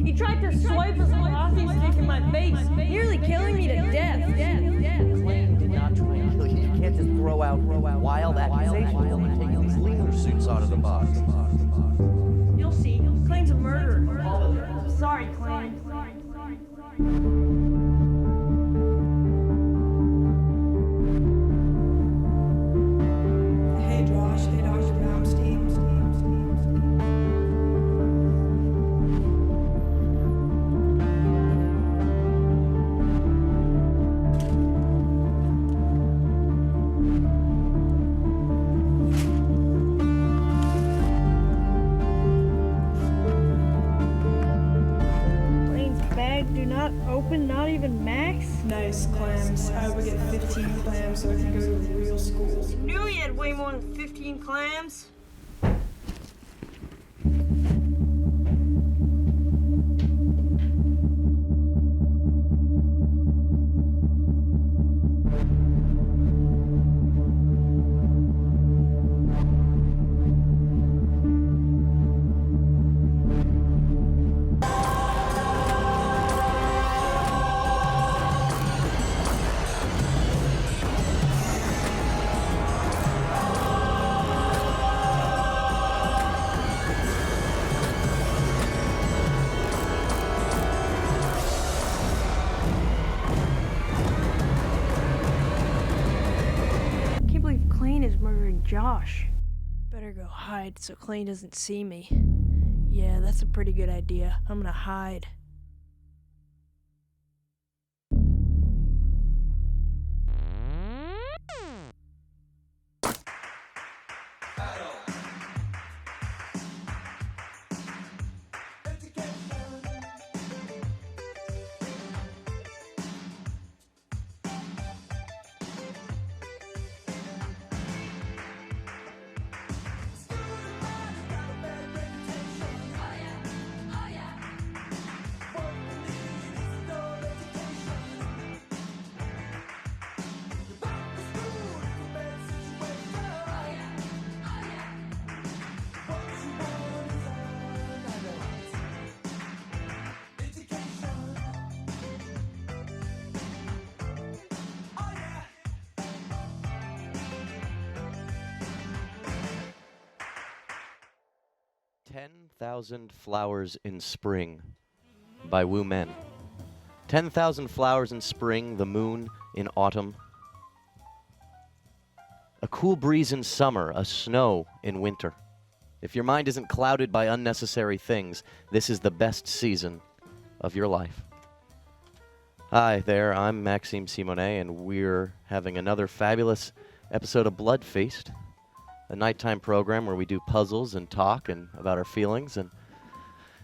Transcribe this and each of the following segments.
He tried to swipe his coffee stick in my face, nearly killing me to death. Clane did not try to kill you. You can't just throw out wild accusations and take these leaner suits out of the box. You'll see. Clane's a murderer. Sorry, Clane. Hey Josh, hey Dr. Brownstein. Clane's bag do not open, not even Max. Nice clams. I would get 15 clams so I can go to real school. Knew you had way more than 15 clams. Can't believe Clane is murdering Josh. Better go hide so Clane doesn't see me. Yeah, that's a pretty good idea. I'm gonna hide. "10,000 Flowers in Spring" by Wu Men. 10,000 flowers in spring, the moon in autumn. A cool breeze in summer, a snow in winter. If your mind isn't clouded by unnecessary things, this is the best season of your life. Hi there, I'm Maxime Simonet, and we're having another fabulous episode of Bloodfeast, a nighttime program where we do puzzles and talk and about our feelings and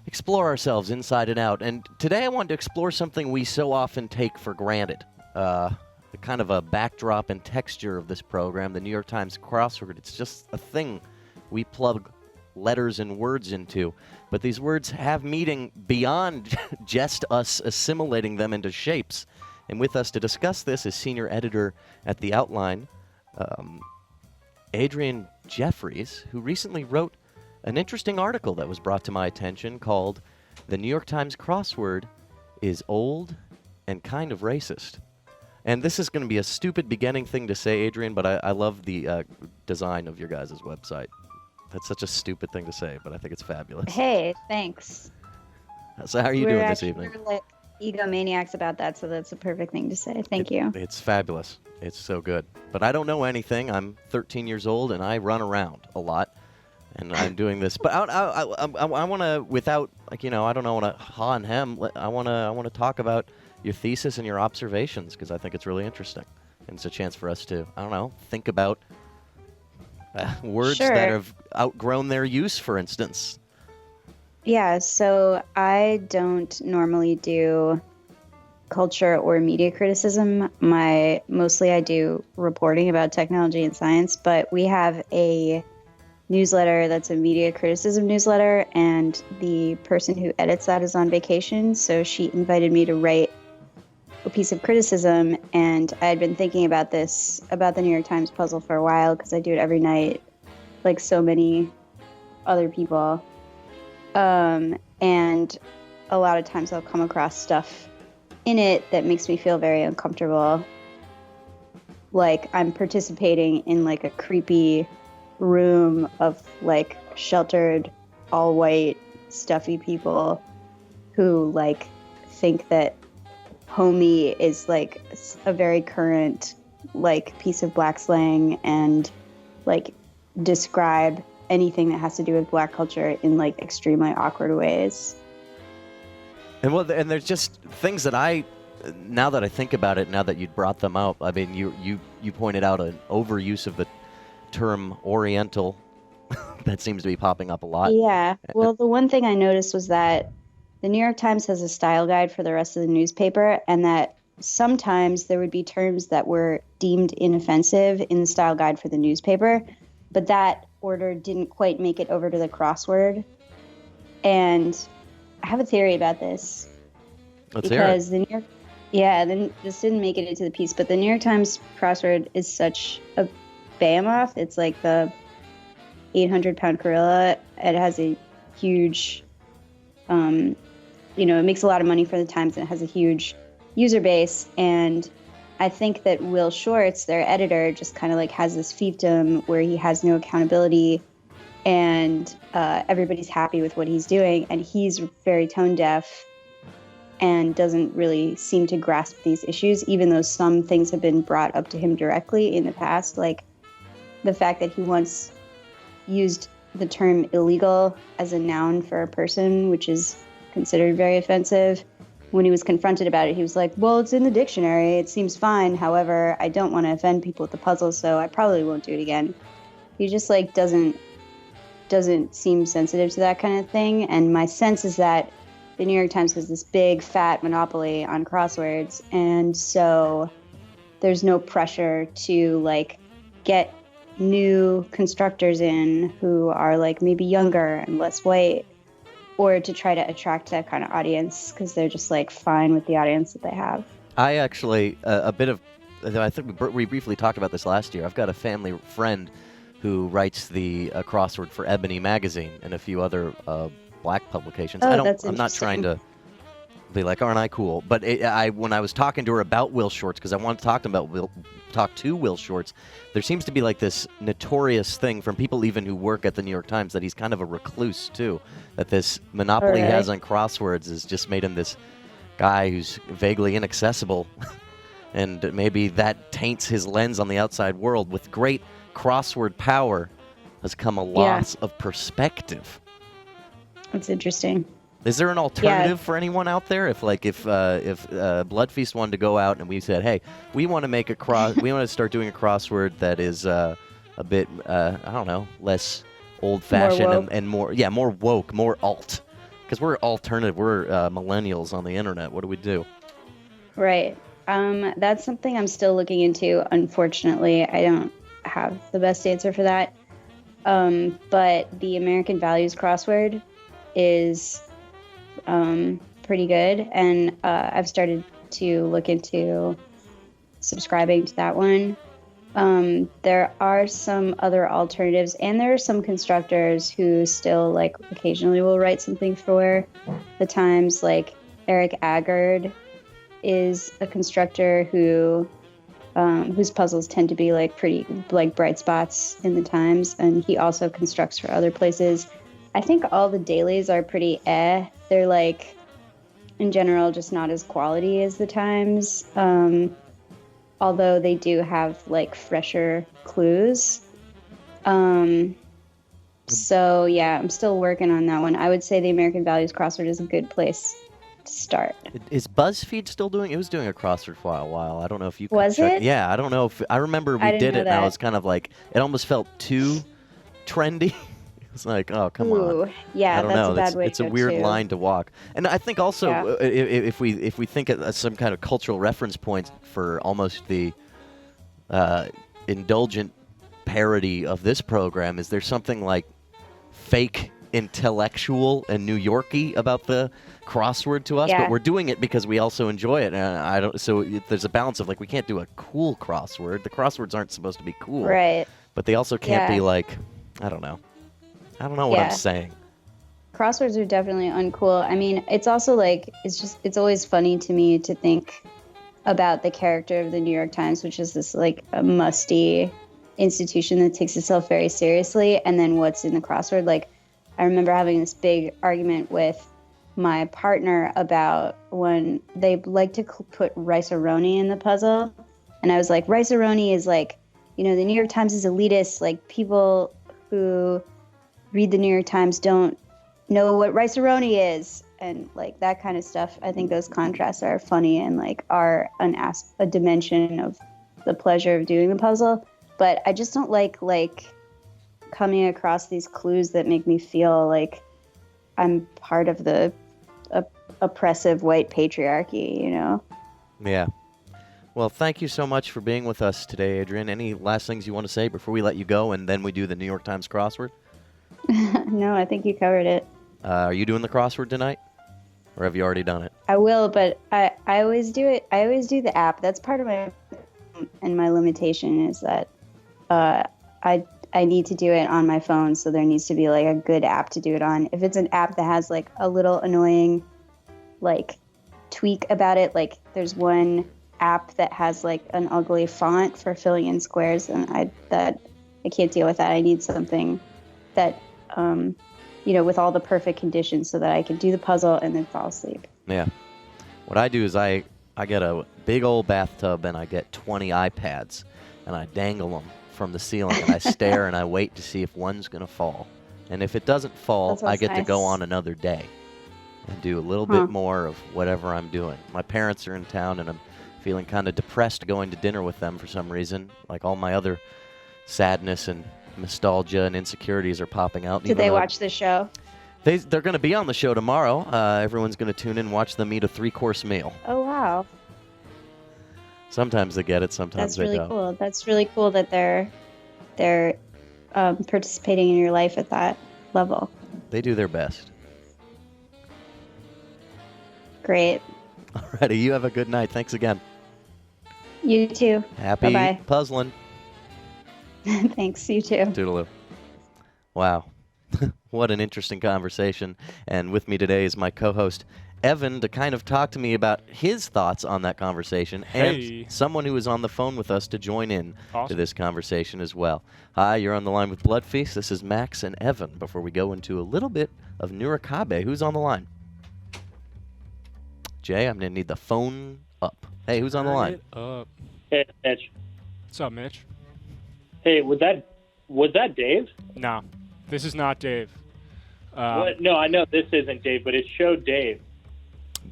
explore ourselves inside and out. And today I wanted to explore something we so often take for granted. The kind of a backdrop and texture of this program, the New York Times Crossword. It's just a thing we plug letters and words into. But these words have meaning beyond just us assimilating them into shapes. And with us to discuss this is senior editor at The Outline, Adrianne Jeffries, who recently wrote an interesting article that was brought to my attention called "The New York Times Crossword is Old and Kind of Racist." And this is going to be a stupid beginning thing to say, Adrianne, but I love the design of your guys' website. That's such a stupid thing to say, but I think it's fabulous. Hey, thanks. So how are you doing this evening? We're like egomaniacs about that, so that's a perfect thing to say. Thank you. It's fabulous. It's so good. But I don't know anything. I'm 13 years old, and I run around a lot, and I'm doing this. But I want to, without, like, you know, I don't know, want to ha and hem. I want to talk about your thesis and your observations, because I think it's really interesting. And it's a chance for us to, I don't know, think about words Sure. that have outgrown their use, for instance. Yeah, so I don't normally do culture or media criticism. Mostly I do reporting about technology and science, but we have a newsletter that's a media criticism newsletter, and the person who edits that is on vacation, so she invited me to write a piece of criticism, and I had been thinking about this, about the New York Times puzzle for a while, because I do it every night, like so many other people. And a lot of times I'll come across stuff in it that makes me feel very uncomfortable. Like I'm participating in like a creepy room of like sheltered, all white, stuffy people who like think that homie is like a very current like piece of Black slang and like describe anything that has to do with Black culture in like extremely awkward ways. And there's just things that now that I think about it, now that you brought them up, I mean, you pointed out an overuse of the term Oriental that seems to be popping up a lot. Yeah. Well, the one thing I noticed was that the New York Times has a style guide for the rest of the newspaper, and that sometimes there would be terms that were deemed inoffensive in the style guide for the newspaper, but that order didn't quite make it over to the crossword. And I have a theory about this. Let's hear it. Because this didn't make it into the piece, but the New York Times crossword is such a behemoth. It's like the 800-pound gorilla. It has a huge, it makes a lot of money for the Times, and it has a huge user base. And I think that Will Shortz, their editor, just kind of like has this fiefdom where he has no accountability, and everybody's happy with what he's doing, and he's very tone deaf and doesn't really seem to grasp these issues, even though some things have been brought up to him directly in the past, like the fact that he once used the term illegal as a noun for a person, which is considered very offensive. When he was confronted about it, he was like, well, it's in the dictionary. It seems fine. However, I don't want to offend people with the puzzle, so I probably won't do it again. He just like doesn't seem sensitive to that kind of thing. And my sense is that the New York Times has this big, fat monopoly on crosswords. And so there's no pressure to like get new constructors in who are like maybe younger and less white, or to try to attract that kind of audience because they're just like fine with the audience that they have. I actually, I think we briefly talked about this last year. I've got a family friend who writes the crossword for Ebony magazine and a few other Black publications. I'm not trying to be like, aren't I cool? But when I was talking to her about Will Shortz, because I wanted to talk to Will Shortz, there seems to be like this notorious thing from people even who work at the New York Times that he's kind of a recluse too. That this monopoly he has on crosswords has just made him this guy who's vaguely inaccessible, and maybe that taints his lens on the outside world. With great crossword power has come a loss of perspective. That's interesting. Is there an alternative for anyone out there? If Bloodfeast wanted to go out and we said, hey, we want to make we want to start doing a crossword that is a bit, less old-fashioned and more woke, more alt. Because we're alternative, we're millennials on the internet. What do we do? Right. That's something I'm still looking into. Unfortunately, I don't have the best answer for that. But the American Values crossword is pretty good, and I've started to look into subscribing to that one. There are some other alternatives, and there are some constructors who still like occasionally will write something for the Times. Like Eric Agard is a constructor who whose puzzles tend to be like pretty like bright spots in the Times, and he also constructs for other places. I think all the dailies are pretty They're like, in general, just not as quality as the Times. Although they do have like fresher clues. So yeah, I'm still working on that one. I would say the American Values crossword is a good place to start. Is BuzzFeed still doing? It was doing a crossword for a while. I don't know if you was check. it? Yeah, I don't know if I remember we did it. And I was kind of like, it almost felt too trendy. It's like, oh, come on. Yeah, I don't that's know. a bad way It's a weird line to walk. And I think also, if we think of some kind of cultural reference point for almost the indulgent parody of this program, is there something like fake intellectual and New Yorky about the crossword to us? But we're doing it because we also enjoy it. So there's a balance of like, we can't do a cool crossword. The crosswords aren't supposed to be cool. Right. But they also can't be like, I don't know what I'm saying. crosswords are definitely uncool. I mean, it's also like, it's always funny to me to think about the character of the New York Times, which is this like a musty institution that takes itself very seriously, and then what's in the crossword. Like, I remember having this big argument with my partner about when they like to put rice-a-roni in the puzzle, and I was like, rice-a-roni is like, the New York Times is elitist, like people who read the New York Times don't know what rice-a-roni is, and like that kind of stuff. I think those contrasts are funny and like are a dimension of the pleasure of doing the puzzle. But I just don't like coming across these clues that make me feel like I'm part of the oppressive white patriarchy, Yeah. Well, thank you so much for being with us today, Adrianne. Any last things you want to say before we let you go and then we do the New York Times crossword? No, I think you covered it. Are you doing the crossword tonight? Or have you already done it? I will, but I always do it. I always do the app. That's part of my limitation is that I need to do it on my phone, so there needs to be like a good app to do it on. If it's an app that has like a little annoying like tweak about it, like there's one app that has like an ugly font for filling in squares, and I can't deal with that. I need something that with all the perfect conditions so that I can do the puzzle and then fall asleep. Yeah. What I do is I get a big old bathtub and I get 20 iPads and I dangle them from the ceiling and I stare and I wait to see if one's going to fall. And if it doesn't fall, I get to go on another day and do a little bit more of whatever I'm doing. My parents are in town and I'm feeling kind of depressed going to dinner with them for some reason. Like all my other sadness and nostalgia and insecurities are popping out. Did they watch the show? They're going to be on the show tomorrow. Everyone's going to tune in and watch them eat a 3-course meal. Oh, wow. Sometimes they get it, sometimes they don't. That's really cool. That's really cool that they're participating in your life at that level. They do their best. Great. Alrighty, you have a good night. Thanks again. You too. Happy Bye-bye. puzzling. Thanks, you too. Toodaloo. Wow. What an interesting conversation. And with me today is my co-host, Evan, to kind of talk to me about his thoughts on that conversation, and someone who is on the phone with us to join in to this conversation as well. Hi, you're on the line with Bloodfeast. This is Max and Evan. Before we go into a little bit of Nurikabe, who's on the line? Jay, I'm going to need the phone up. Hey, who's on the line? Hey, Mitch. What's up, Mitch? Hey, was that Dave? No, this is not Dave. What? No, I know this isn't Dave, but it showed Dave.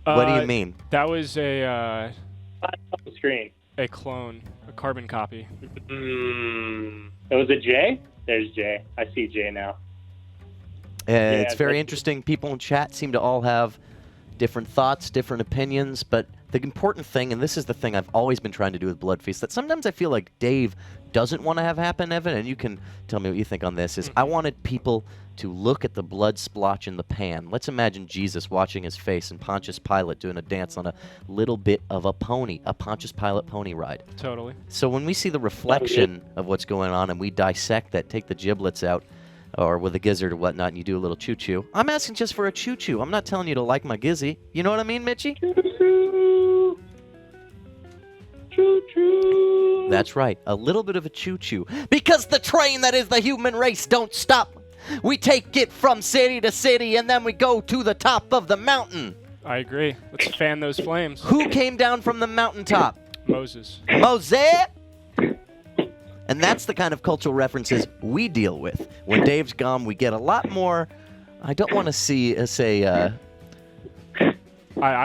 What do you mean? That was On the screen. a clone, a carbon copy. It was a J? There's J. I see J now. It's very interesting. People in chat seem to all have different thoughts, different opinions, but the important thing, and this is the thing I've always been trying to do with Bloodfeast, that sometimes I feel like Dave doesn't want to have happen, Evan, and you can tell me what you think on this, is I wanted people to look at the blood splotch in the pan. Let's imagine Jesus watching his face and Pontius Pilate doing a dance on a little bit of a pony, a Pontius Pilate pony ride. Totally. So when we see the reflection of what's going on and we dissect that, take the giblets out, or with a gizzard or whatnot, and you do a little choo-choo. I'm asking just for a choo-choo. I'm not telling you to like my gizzy. You know what I mean, Mitchie? Choo-choo. Choo-choo. That's right. A little bit of a choo-choo. Because the train that is the human race don't stop. We take it from city to city, and then we go to the top of the mountain. I agree. Let's fan those flames. Who came down from the mountaintop? Moses. Moses! And that's the kind of cultural references we deal with. When Dave's gone, we get a lot more. I don't want to say. I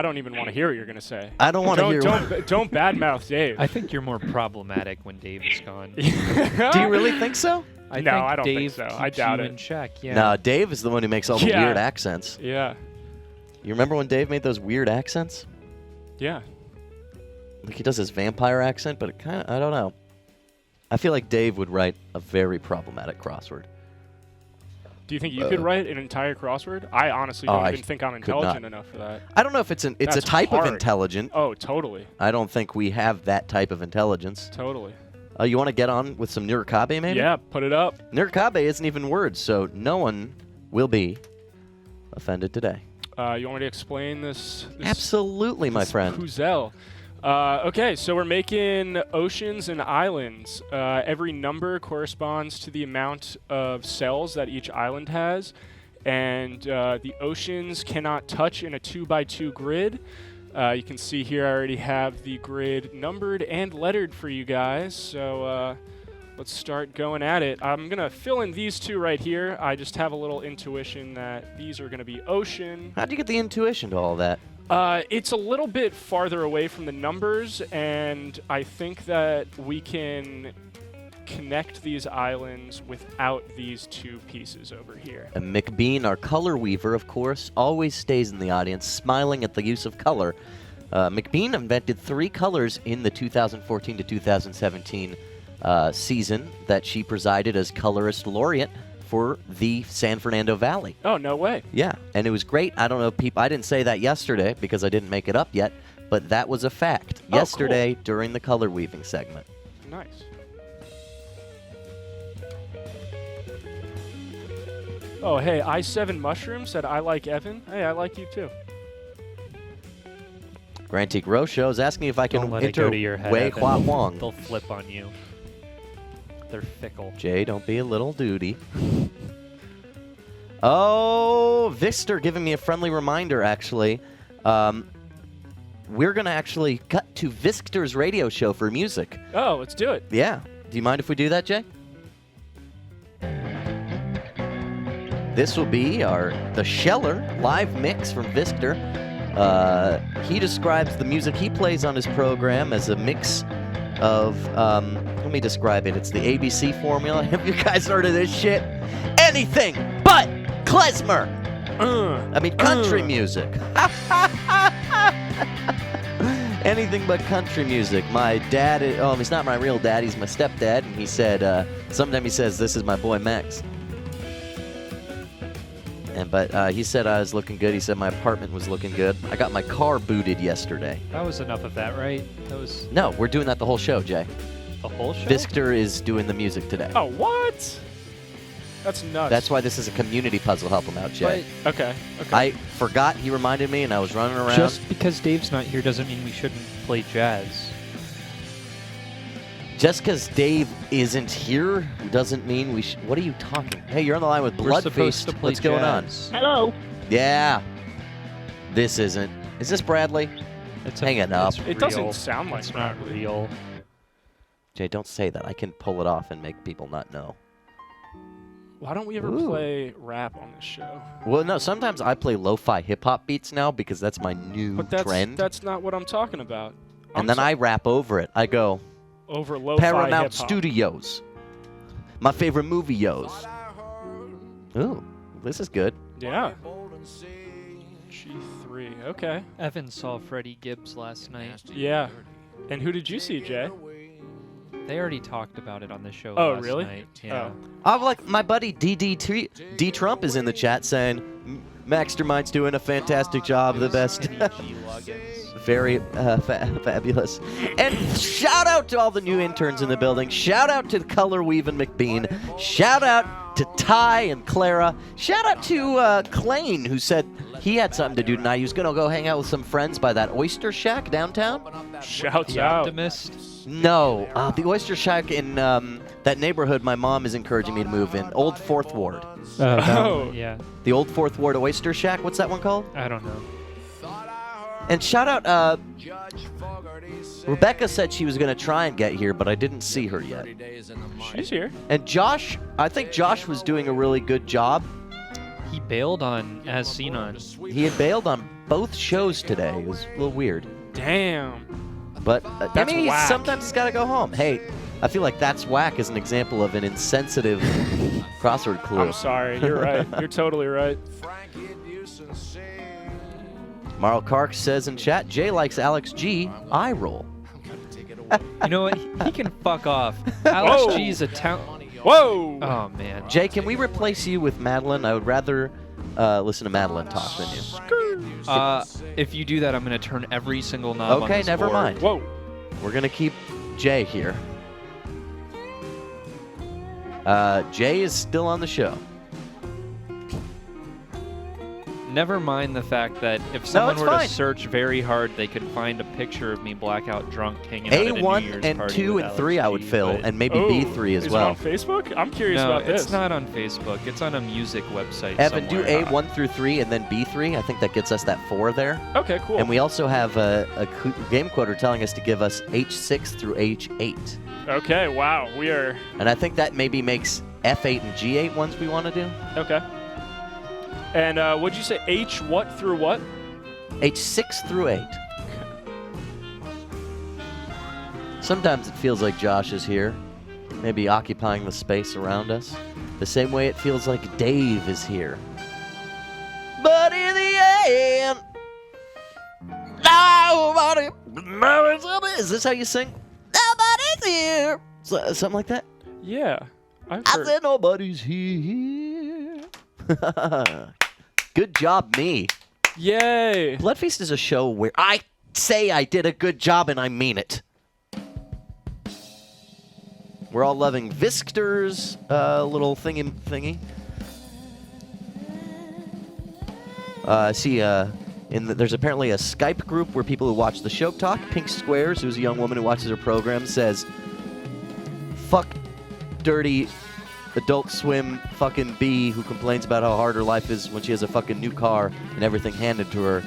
don't even want to hear what you're going to say. I don't want to hear. Don't badmouth Dave. I think you're more problematic when Dave is gone. Do you really think so? I don't Dave think so. keeps I doubt you it. in check. Yeah. No, Dave is the one who makes all the weird accents. Yeah. You remember when Dave made those weird accents? Yeah. Like he does his vampire accent, but it kind of, I don't know. I feel like Dave would write a very problematic crossword. Do you think you could write an entire crossword? I honestly don't even think I'm intelligent enough for that. I don't know if it's a type hard. of intelligent. Oh, totally. I don't think we have that type of intelligence. Totally. You want to get on with some Nurikabe, maybe? Yeah, put it up. Nurikabe isn't even words, so no one will be offended today. You want me to explain this Absolutely, my friend. Puzzle. Okay, so we're making oceans and islands. Every number corresponds to the amount of cells that each island has, and the oceans cannot touch in a 2x2 grid. You can see here I already have the grid numbered and lettered for you guys, so let's start going at it. I'm going to fill in these two right here. I just have a little intuition that these are going to be ocean. How'd you get the intuition to all that? It's a little bit farther away from the numbers, and I think that we can connect these islands without these two pieces over here. And McBean, our color weaver, of course, always stays in the audience, smiling at the use of color. McBean invented 3 colors in the 2014 to 2017 season that she presided as colorist laureate for the San Fernando Valley. Oh, no way. Yeah, and it was great. I don't know, I didn't say that yesterday because I didn't make it up yet, but that was a fact yesterday during the color weaving segment. Nice. Oh, hey, I7 Mushroom said, I like Evan. Hey, I like you too. Grantique Rocho is asking if I can Don't let it go to your head, Wei Evan. Hua Wong. They'll flip on you. They're fickle. Jay, don't be a little duty. Oh, Vister giving me a friendly reminder, actually. We're going to actually cut to Vister's radio show for music. Oh, let's do it. Yeah. Do you mind if we do that, Jay? This will be the Scheller live mix from Vister. He describes the music he plays on his program as a mix of, let me describe it. It's the ABC formula. Have you guys heard of this shit? Anything but klezmer. Country music. Anything but country music. My dad, he's not my real dad, he's my stepdad, and he said, sometimes he says, this is my boy Max. But he said I was looking good. He said my apartment was looking good. I got my car booted yesterday. That was enough of that, right? No, we're doing that the whole show, Jay. The whole show? Vister is doing the music today. Oh, what? That's nuts. That's why this is a community puzzle. Help him out, Jay. Okay. I forgot. He reminded me, and I was running around. Just because Dave's not here doesn't mean we shouldn't play jazz. Just because Dave isn't here doesn't mean we should. What are you talking? Hey, you're on the line with Bloodfeast. What's going on? Hello. Yeah. This isn't. Is this Bradley? Hanging up. It doesn't sound like it's not real. Jay, don't say that. I can pull it off and make people not know. Why don't we ever play rap on this show? Well, no. Sometimes I play lo-fi hip-hop beats now because that's my new trend. That's not what I'm talking about. And then I rap over it. I go... Over lo-fi Paramount hip-hop. Studios. My favorite movie-yos. Ooh, this is good. Yeah. G3, okay. Evan saw Freddie Gibbs last night. Yeah. And who did you see, Jay? They already talked about it on the show Oh, last really? night. Yeah. Oh, like my buddy D Trump is in the chat saying, Maxtermind's doing a fantastic job, the best. Very fabulous. And shout out to all the new interns in the building. Shout out to the Color Weave and McBean. Shout out to Ty and Clara. Shout out to Clane, who said he had something to do tonight. He was going to go hang out with some friends by that Oyster Shack downtown. Shouts The out. Optimist. No, the Oyster Shack in that neighborhood my mom is encouraging me to move in. Old 4th Ward. Oh. Yeah. The Old 4th Ward Oyster Shack. What's that one called? I don't know. And shout out, Rebecca said she was going to try and get here, but I didn't see her yet. She's here. And Josh, I think Josh was doing a really good job. He bailed on As Seen On. He had bailed on both shows today. It was a little weird. Damn. But, That's whack. sometimes he's got to go home. Hey, I feel like That's Whack is an example of an insensitive crossword clue. I'm sorry. You're right. You're totally right. Marl Kark says in chat, Jay likes Alex G. Eye roll. You know what? He can fuck off. Alex Whoa. G's a town. Whoa! Oh, man. Jay, can we replace you with Madeline? I would rather listen to Madeline talk than you. If you do that, I'm going to turn every single knob on Okay, this never board. mind. Whoa. We're going to keep Jay here. Jay is still on the show. Never mind the fact that if someone it's were fine. to search very hard, they could find a picture of me blackout drunk hanging out at a New A1 Year's and party 2 with and 3 I would Alex G, fill, but- and maybe Oh, B3 as is well. it on Facebook? I'm curious No, about this. it's not on Facebook. It's on a music website Evan, do somewhere. A1 through 3 and then B3. I think that gets us that 4 there. Okay, cool. And we also have a game quoter telling us to give us H6 through H8. Okay, wow. We are... And I think that maybe makes F8 and G8 ones we want to do. Okay. And what'd you say? H what through what? H6 through 8. Sometimes it feels like Josh is here, maybe occupying the space around us, the same way it feels like Dave is here. But in the end, nobody knows me. Is this how you sing? Nobody's here. Something like that? Yeah. I've I heard. said nobody's here. Good job, me. Yay. Bloodfeast is a show where I say I did a good job and I mean it. We're all loving Victor's little thingy. There's apparently a Skype group where people who watch the show talk. Pink Squares, who's a young woman who watches her program, says, "Fuck dirty Adult Swim fucking B who complains about how hard her life is when she has a fucking new car and everything handed to her.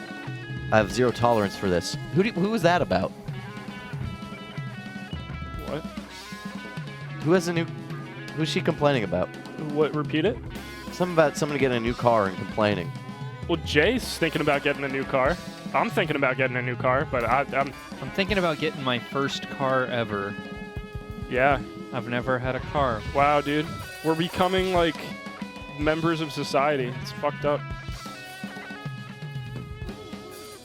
I have zero tolerance for this." Who is that about? What? Who's she complaining about? What? Repeat it? Something about someone getting a new car and complaining. Well, Jay's thinking about getting a new car. I'm thinking about getting a new car, but I'm I'm thinking about getting my first car ever. yeah. I've never had a car. Wow, dude. We're becoming like members of society. It's fucked up.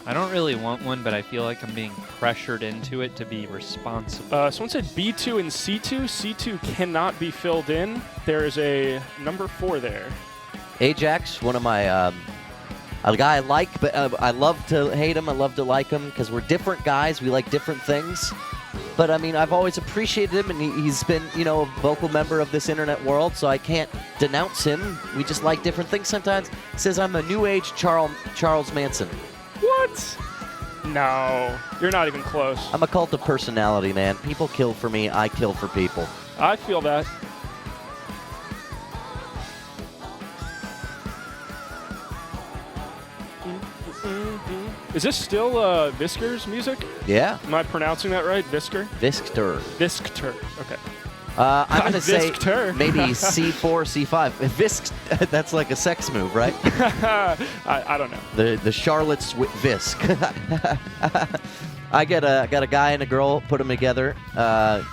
I don't really want one, but I feel like I'm being pressured into it to be responsible. Someone said B2 and C2. C2 cannot be filled in. There is a number 4 there. Ajax, one of my a guy I like, but I love to hate him. I love to like him because we're different guys. We like different things. But I mean, I've always appreciated him, and he's been, a vocal member of this internet world, so I can't denounce him. We just like different things sometimes. He says I'm a new age Charles Manson. What? No, you're not even close. I'm a cult of personality, man. People kill for me. I kill for people. I feel that. Is this still Visker's music? Yeah. Am I pronouncing that right? Visker? Vischter. Viskter. Okay. I'm going to say Vischter. maybe C4, C5. Visk, that's like a sex move, right? I don't know. The Charlotte's Visk. I got a guy and a girl, put them together. And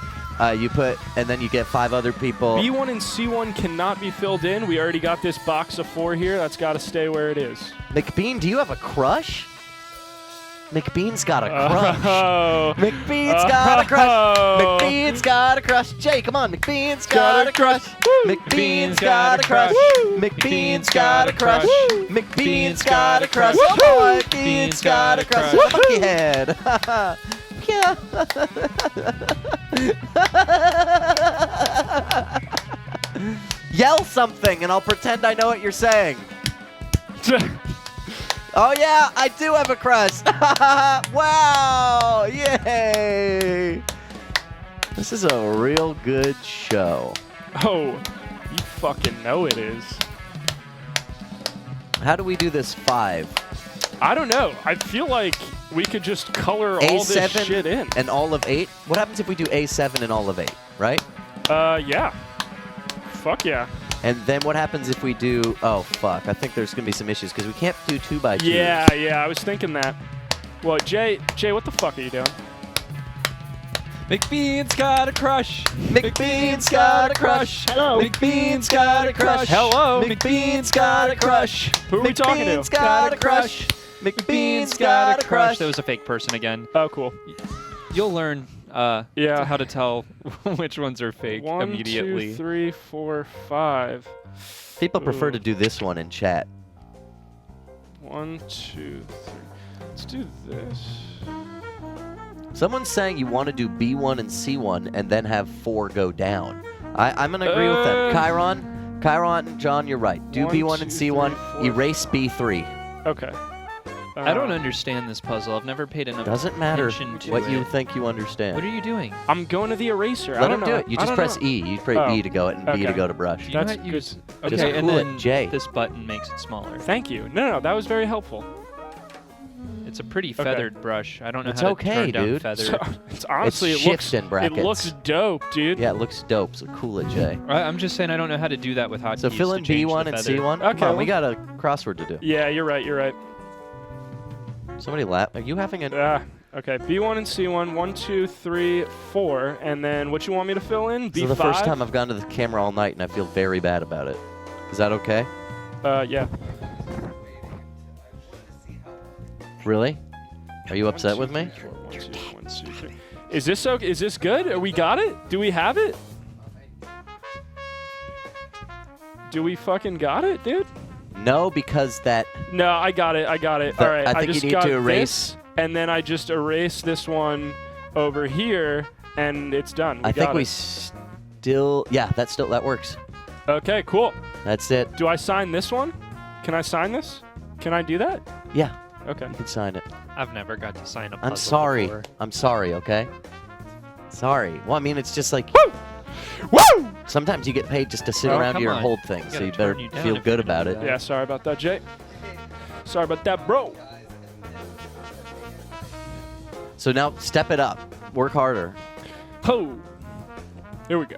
then you get 5 other people. B1 and C1 cannot be filled in. We already got this box of 4 here. That's got to stay where it is. McBean, do you have a crush? McBean's got a crush. Oh. McBean's got a crush. McBean's got a crush. Jay, come on. McBean's got a crush. McBean's got a crush. McBean's got a crush. McBean's got a crush. Oh, McBean's got a crush. Fuck your head. Yeah. Yell something and I'll pretend I know what you're saying. Oh yeah, I do have a crush. Wow! Yay! This is a real good show. Oh, you fucking know it is. How do we do this 5? I don't know. I feel like we could just color all this A7 shit in. and all of 8? What happens if we do A7 and all of 8, right? Yeah. Fuck yeah. And then what happens if we do... Oh, fuck. I think there's going to be some issues because we can't do 2x2s. Yeah, I was thinking that. Well, Jay, what the fuck are you doing? McBean's got a crush. McBean's got a crush. Hello. McBean's got a crush. Hello. McBean's got a crush. Who are we talking to? McBean's got a crush. McBean's got a crush. That was a fake person again. Oh, cool. You'll learn Yeah. how to tell which ones are fake 1, immediately. 2, 3, 4, 5. People prefer Ooh. to do this one in chat. 1, 2, 3. Let's do this. Someone's saying you want to do B1 and C1 and then have 4 go down. I'm going to agree with them. Chiron, John, you're right. Do 1, B1 and 2, C1, 3, 4. erase B3. Okay. I don't understand this puzzle. I've never paid enough Doesn't matter attention to what it. you think you understand. What are you doing? I'm going to the eraser. I Let don't him do know. it. You I just don't press know. E. You press Oh, E to go it and B to okay. go to brush. Do you know That's how to good. use- Okay. Just Okay, and cool it, then J. this button makes it smaller. Thank you. No, that was very helpful. It's a pretty Okay. feathered brush. I don't know It's how to okay, turn down dude. feather. So, it's honestly, It's it looks shifts in brackets. It looks dope, dude. Yeah, it looks dope. So cool it, Jay. I'm just saying I don't know how to do that with hotkeys. So fill in to change B1 the and feather. C1. Okay, Come on, we well- got a crossword to do. Yeah, you're right. You're right. Somebody laugh. Are you having a... Okay, B1 and C1, 1, 2, 3, 4, and then what you want me to fill in? This B5? is the first time I've gone to the camera all night, and I feel very bad about it. Is that okay? Yeah. Really? Are you upset with me? 1, 2, 1, 2, 3. Is this okay? Is this good? We got it? Do we have it? Do we fucking got it, dude? No, because that... No, I got it. I got it. All right. I think just you need got to erase... this, and then I just erase this one over here, and it's done. I think got we it. still... Yeah, that works. Okay, cool. That's it. Do I sign this one? Can I sign this? Can I do that? Yeah, Okay. you can sign it. I've never got to sign a puzzle I'm sorry. before. I'm sorry, okay? Sorry. Well, I mean, it's just like... Woo! Sometimes you get paid just to sit Oh, around come here and on. hold things, so gotta you better turn you down feel if good you're gonna about do it. that. Yeah, sorry about that, Jay. Sorry about that, bro. So now, step it up. Work harder. Ho! Here we go.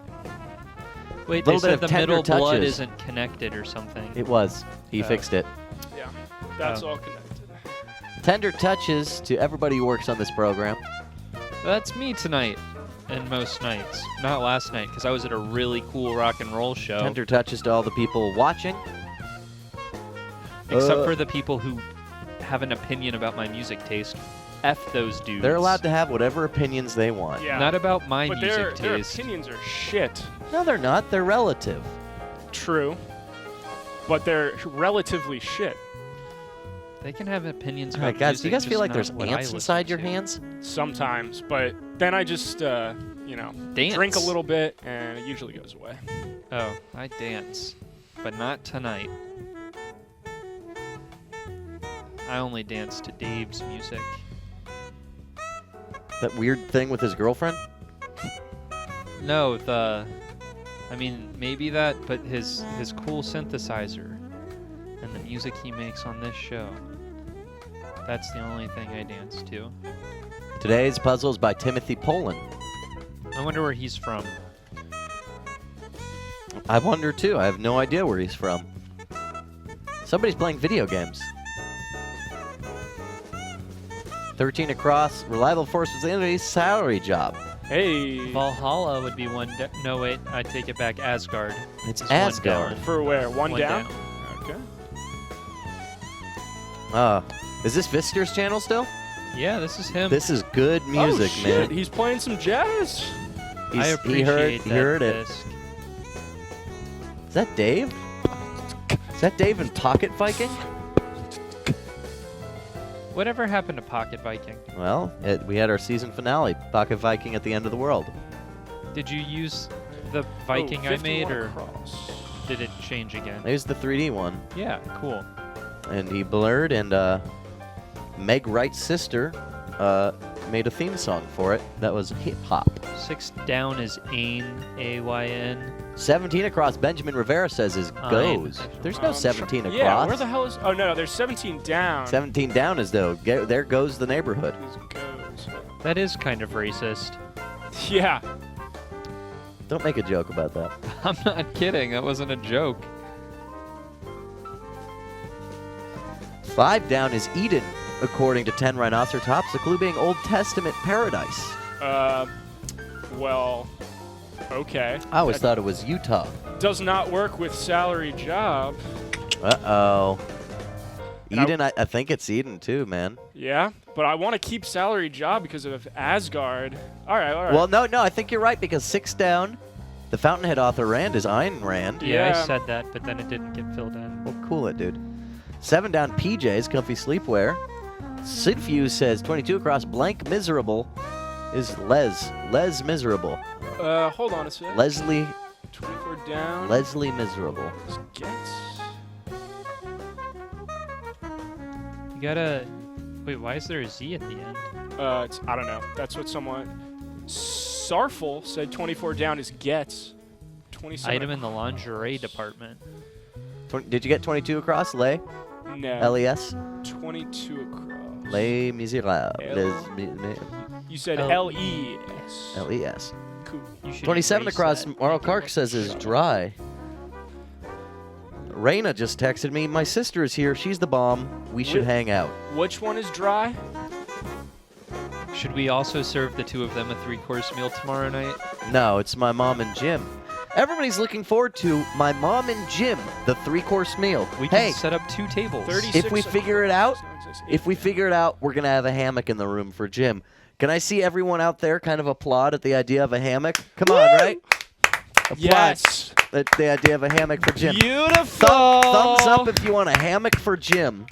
Wait, they Little bit said of the tender middle blood touches. isn't connected or something. It was. He Oh. fixed it. Yeah, that's Oh. all connected. Tender touches to everybody who works on this program. That's me tonight and most nights. Not last night, because I was at a really cool rock and roll show. Tender touches to all the people watching. Except for the people who have an opinion about my music taste. F those dudes. They're allowed to have whatever opinions they want. Yeah. Not about my but music their taste. opinions are shit. No, they're not. They're relative. True. But they're relatively shit. They can have opinions All about right, guys, do you music, guys feel just like not there's what I ants listen inside your to. hands? Sometimes, but then I just, Dance. drink a little bit, and it usually goes away. Oh, I dance. But not tonight. I only dance to Dave's music. That weird thing with his girlfriend? No, maybe that, but his cool synthesizer and the music he makes on this show. That's the only thing I dance to. Today's puzzle is by Timothy Poland. I wonder where he's from. I wonder too. I have no idea where he's from. Somebody's playing video games. 13 across. Reliable force was in a salary job. Hey. Valhalla would be one. No, wait, I take it back. Asgard. It's It's one Asgard. down. For where? One One down? down. Okay. Is this Vister's channel still? Yeah, this is him. This is good music, oh, shit. man. He's playing some jazz. I appreciate he that. heard it. disc. Is that Dave? Is that Dave in Pocket Viking? Whatever happened to Pocket Viking? Well, we had our season finale, Pocket Viking at the end of the world. Did you use the Viking I 51 made, or across. did it change again? There's the 3D one. Yeah, cool. And he blurred, and Meg Wright's sister made a theme song for it that was hip-hop. 6 down is Ayn, A-Y-N. 17 across, Benjamin Rivera says is goes. There's no 17 across. Yeah, where the hell is... Oh, no, there's 17 down. 17 down is though. There goes the neighborhood. Goes. That is kind of racist. Yeah. Don't make a joke about that. I'm not kidding. That wasn't a joke. 5 down is Eden, according to 10 Rhinoceratops, the clue being Old Testament paradise. Well, okay. I always thought it was Utah. Does not work with salary job. Uh-oh. And Eden, I think it's Eden too, man. Yeah, but I want to keep salary job because of Asgard. All right. Well, no, I think you're right because 6 down, the Fountainhead author Rand is Ayn Rand. Yeah, Yeah. I said that, but then it didn't get filled in. Well, cool it, dude. 7 down, PJs, comfy sleepwear. Sidfuse says 22 across, blank miserable is Les miserable. Hold on a sec. Leslie 24 down. Miserable. Gets. You gotta. Wait, why is there a Z at the end? I don't know. That's what someone. Sarful said 24 down is gets. 27. Item in the lingerie department. Did you get 22 across? Les? No. LES? 22 across. Les Miserables. You said L- LES. LES. Cool. You should 27 erase across, that. Marl Clark says is dry. Raina just texted me, my sister is here, she's the bomb, we should hang out. Which one is dry? Should we also serve the two of them a 3-course meal tomorrow night? No, it's my mom and Jim. Everybody's looking forward to my mom and Jim, the 3-course meal. We can Hey, set up 2 tables. 36 if we figure it out, we're going to have a hammock in the room for Jim. Can I see everyone out there kind of applaud at the idea of a hammock? Come on, right? Applaud Yes. at the idea of a hammock for Jim. Beautiful. Thumbs up if you want a hammock for Jim.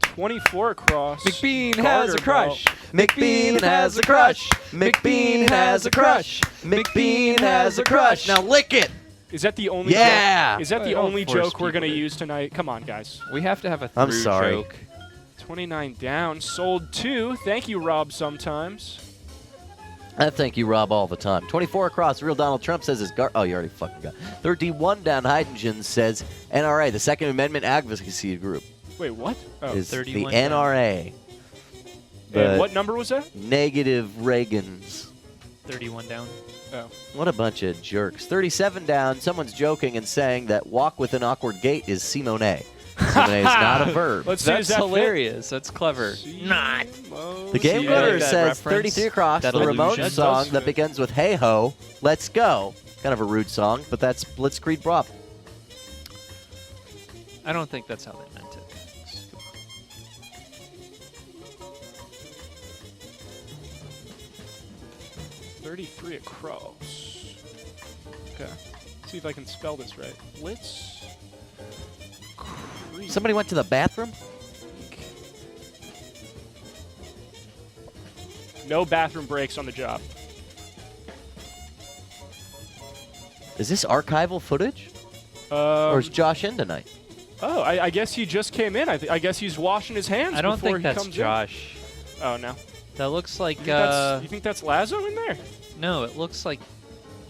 24 across. McBean Carter has a crush. McBean has a crush. McBean has a crush. McBean has a crush. Now lick it. Is that the only Yeah. joke? Is that the Don't only force joke we're going to people to- use tonight? Come on, guys. We have to have a I'm through sorry. joke. 29 down. Sold 2. Thank you, Rob, sometimes. I thank you, Rob, all the time. 24 across. Real Donald Trump says his oh, you already fucking got. 31 down. Heidingen says NRA, the Second Amendment Advocacy Group, Wait, what? Oh. is the 31 down. NRA. And The what number was that? negative Reagans. 31 down. Oh. What a bunch of jerks. 37 down. Someone's joking and saying that walk with an awkward gait is Simone. Simone is not a verb. Let's see. That's Does that hilarious. That's clever. Not. The game Yeah, winner like that says reference, 33 across, that the Ramones illusion. song That that does begins with Hey Ho, Let's Go. Kind of a rude song, but that's Blitzkrieg Bop. I don't think that's how they meant it. 33 across. Okay. See if I can spell this right. Blitz. Creek. Somebody went to the bathroom? No bathroom breaks on the job. Is this archival footage? Um, Or is Josh in tonight? oh, I guess he just came in. I guess he's washing his hands I don't before think he that's comes Josh. in. Oh, no. That looks like You think that's Lazo in there? no, it looks like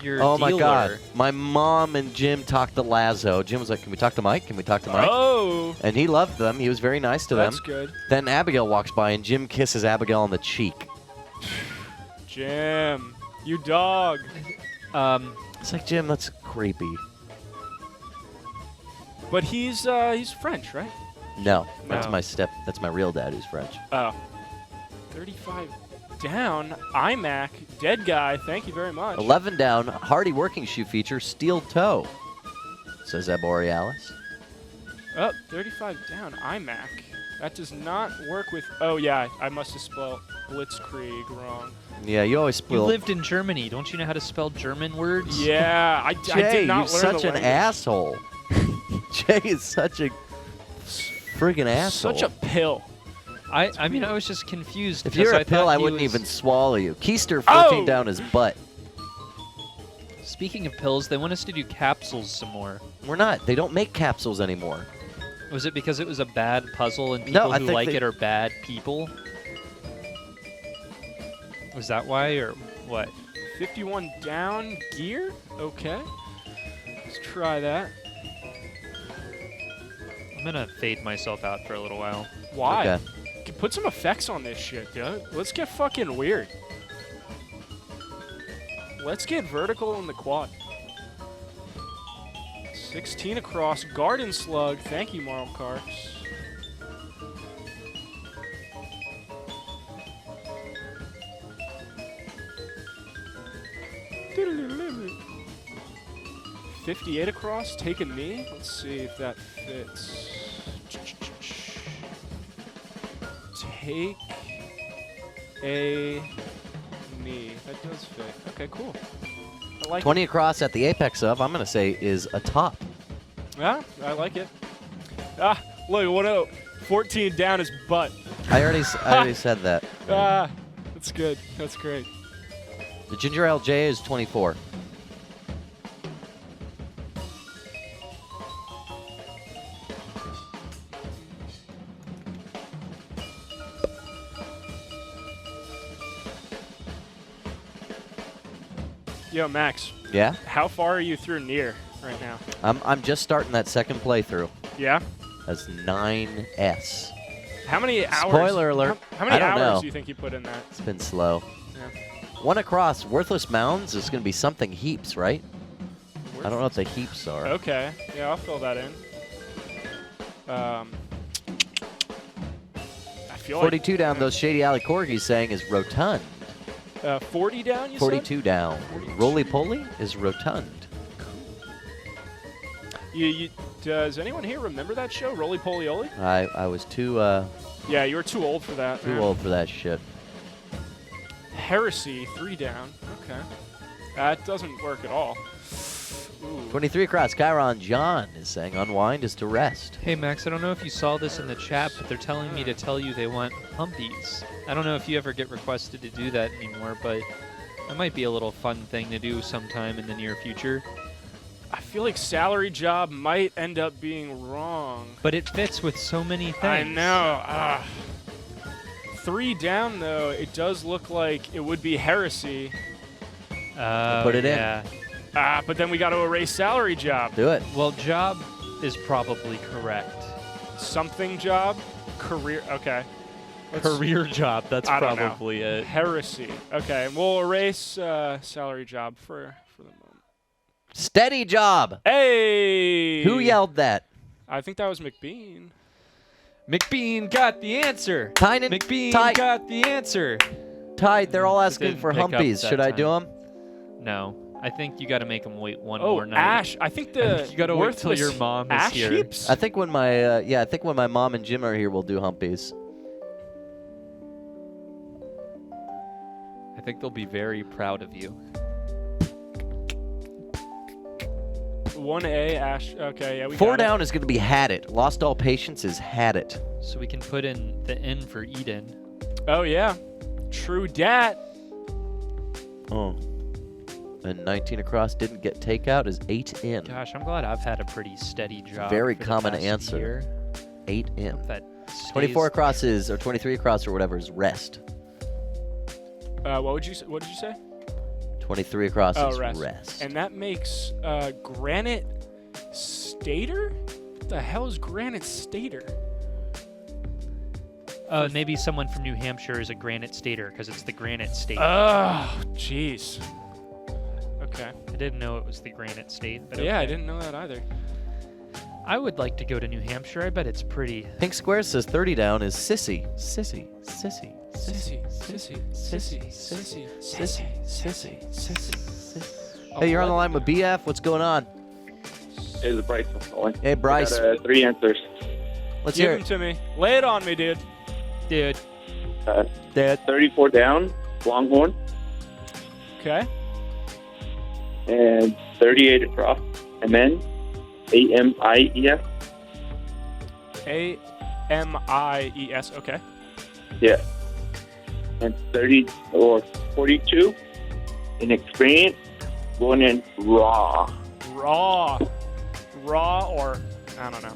your Oh my dealer. God. My mom and Jim talked to Lazo. Jim was like, can we talk to Mike? Can we talk to Mike? Oh, And he loved them. He was very nice to that's them. good. Then Abigail walks by and Jim kisses Abigail on the cheek. Jim, you dog. It's like, Jim, that's creepy. But he's French, right? No, that's No. that's my real dad who's French. Oh. 35 down. iMac, dead guy. Thank you very much. 11 down, Hardy working shoe feature, steel toe, says Borealis. Oh, 35 down. iMac. That does not work with. Oh yeah, I must have spelled Blitzkrieg wrong. Yeah, you always You spill. lived in Germany. Don't you know how to spell German words? Yeah, I Jay, did not you're learn such the an language. asshole. Jay is such a friggin' asshole. Such a pill. I mean, I was just confused. If 'cause you're a I pill, thought I he wouldn't was- even swallow you. Keister 14 Oh! down his butt. Speaking of pills, they want us to do capsules some more. We're not. They don't make capsules anymore. Was it because it was a bad puzzle and No, people I who think like they- it are bad people? Was that why, or what? 51 down. Gear. Okay. Let's try that. I'm gonna fade myself out for a little while. Why? Okay. Put some effects on this shit, dude. Let's get fucking weird. Let's get vertical in the quad. 16 across. Garden Slug. Thank you, Marl Karks. $58 across. Take a knee. Let's see if that fits. Take a knee. That does fit. Okay, cool. I like 20 across at the apex of, I'm going to say, is a top. it. Yeah, I like it. Ah, look, 14 down his butt. I already said that. Ah, that's good. That's great. The ginger ale J is 24. Yo, Max, Yeah? how far are you through Nier right now? I'm just starting that second playthrough. Yeah? That's 9S. How many hours? Spoiler alert. How many I don't hours know. do you think you put in that? It's been slow. Yeah. One across Worthless Mounds is going to be something heaps, right? I don't know what the heaps are. Okay. Yeah, I'll fill that in. I feel 42 down, those Shady Alley Corgis saying is rotund. like 40 down, you 42 down. 42. Roly-poly is rotund. said? Does anyone here remember that show, Roly Poly Oly? I was too Yeah, you were too old for that. too man. old for that shit. Heresy, 3 down. Okay. That doesn't work at all. Ooh. 23 across, Chiron John is saying unwind is to rest. Hey Max, I don't know if you saw this in the chat, but they're telling me to tell you they want humpies. I don't know if you ever get requested to do that anymore, but that might be a little fun thing to do sometime in the near future. I feel like salary job might end up being wrong. But it fits with so many things. I know. 3 down, though. It does look like it would be heresy. Put it in. Yeah. But then we got to erase salary job. Do it. Well, job is probably correct. Something job. Career. Okay. Career job, that's I don't know. probably it. Heresy. Okay. We'll erase salary job for the moment. Steady job. Hey! Who yelled that? I think that was McBean. McBean got the answer. Tynan. McBean Ty- got the answer. Tide, they're all asking didn't for pick up humpies. that Should I time. do them? No, I think you got to make him wait one Oh, more night. Ash. I think the you gotta wait till your worthless mom is ash here. heaps? I think when my mom and Jim are here, we'll do humpies. I think they'll be very proud of you. 1A Ash. Okay, yeah, we 4 got down is going to be had it. Lost all patience is had it. So we can put in the N for Eden. it. Oh yeah, true dat. Oh. And 19 across didn't get takeout is 8 in. Gosh, I'm glad I've had a pretty steady job. Very for the common past answer. year. 8 in. That stays- 24 across is, or 23 across or whatever is rest. What did you say? 23 across Oh, is rest. rest. And that makes Granite Stater? What the hell is Granite Stater? Maybe someone from New Hampshire is a Granite Stater because it's the Granite State. Oh, jeez. Okay. I didn't know it was the Granite State. But Yeah, I okay. didn't know that either. I would like to go to New Hampshire. I bet it's pretty. Pink Square says 30 down is sissy. Sissy. Sissy, sissy, sissy, sissy, sissy, sissy. Hey, you're on the line with BF. What's going on? Hey, the Bryce calling. Hey, Bryce. I got 3 answers. Let's Give hear him it. to me. Lay it on me, dude. Dude, Dad. 34 down, Longhorn, Okay. and 38 across, MN, AMIES. AMIES. Okay. Yeah. And 30 or 42, inexperienced, going in raw. Raw or I don't know.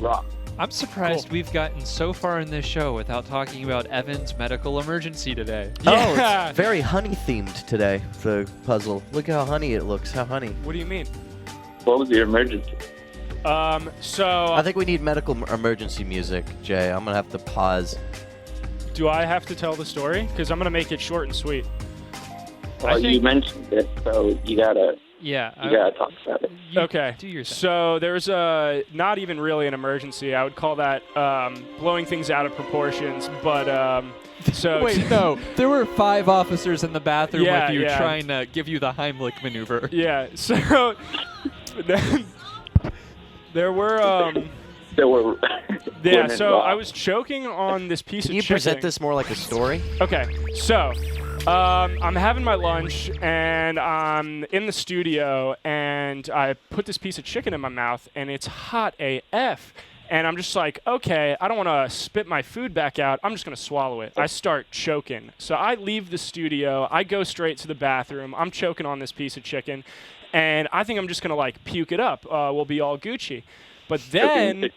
Raw. I'm surprised we've gotten so far in this show without talking about Evan's medical emergency today. Oh, Yeah. it's very honey themed today, the puzzle. Look how honey it looks. How honey. What do you mean? What was your emergency? So I think we need medical emergency music, Jay. I'm going to have to pause. do I have to tell the story? Because I'm gonna make it short and sweet. Well, you mentioned it, so you gotta talk about it. Okay. Do your thing. So there's not even really an emergency. I would call that blowing things out of proportions. But so Wait, no. There were 5 officers in the bathroom Yeah, with you yeah. trying to give you the Heimlich maneuver. Yeah. So then there were So we're yeah. So I was choking on this piece Can of you chicken. present this more like a story? Okay, so I'm having my lunch and I'm in the studio and I put this piece of chicken in my mouth and it's hot AF. And I'm just like, okay, I don't want to spit my food back out. I'm just going to swallow it. I start choking. So I leave the studio. I go straight to the bathroom. I'm choking on this piece of chicken. And I think I'm just going to like puke it up. We'll be all Gucci. But then